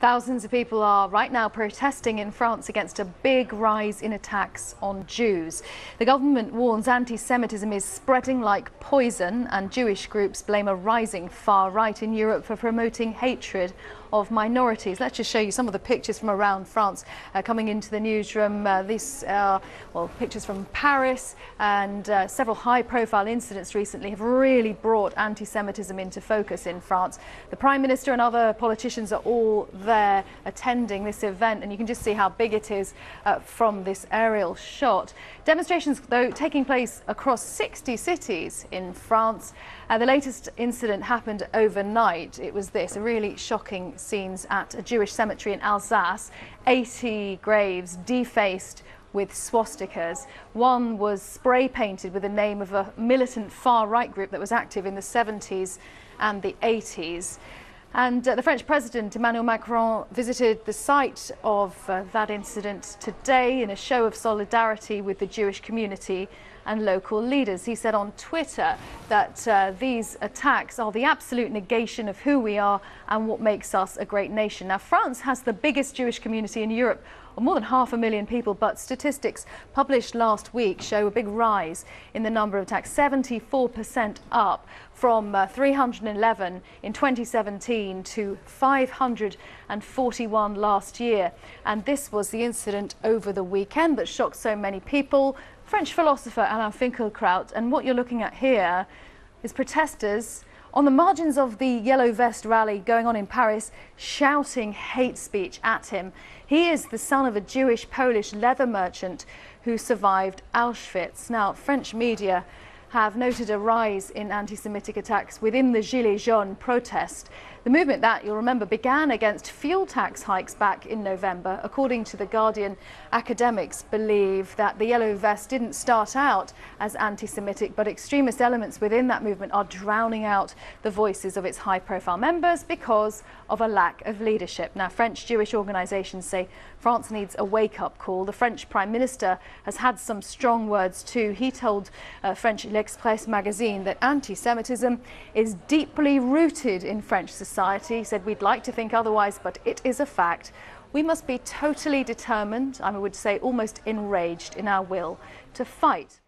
Thousands of people are right now protesting in France against a big rise in attacks on Jews. The government warns anti-Semitism is spreading like poison, and Jewish groups blame a rising far right in Europe for promoting hatred of minorities. Let's just show you some of the pictures from around France coming into the newsroom. These are pictures from Paris, and several high-profile incidents recently have really brought anti-Semitism into focus in France. The Prime Minister and other politicians are all there attending this event, and you can just see how big it is from this aerial shot. Demonstrations, though, taking place across 60 cities in France. The latest incident happened overnight. It was a really shocking scenes at a Jewish cemetery in Alsace. 80 graves defaced with swastikas. One was spray painted with the name of a militant far-right group that was active in the 70s and the 80s. And the French President Emmanuel Macron visited the site of that incident today in a show of solidarity with the Jewish community and local leaders. He said on Twitter that these attacks are the absolute negation of who we are and what makes us a great nation. Now, France has the biggest Jewish community in Europe, of more than 500,000 people, but statistics published last week show a big rise in the number of attacks, 74% up from 311 in 2017 to 541 last year. And this was the incident over the weekend that shocked so many people. French philosopher Alain Finkielkraut, and what you're looking at here is protesters on the margins of the Yellow Vest rally going on in Paris, shouting hate speech at him. He is the son of a Jewish Polish leather merchant who survived Auschwitz. Now, French media have noted a rise in anti-Semitic attacks within the Gilets jaunes protest. The movement that, you'll remember, began against fuel tax hikes back in November. According to The Guardian, academics believe that the Yellow Vest didn't start out as anti-Semitic, but extremist elements within that movement are drowning out the voices of its high-profile members because of a lack of leadership. Now, French Jewish organisations say France needs a wake-up call. The French Prime Minister has had some strong words too. He told French L'Express magazine that anti-Semitism is deeply rooted in French society. He said, "We'd like to think otherwise, but it is a fact. We must be totally determined, I would say almost enraged, in our will to fight."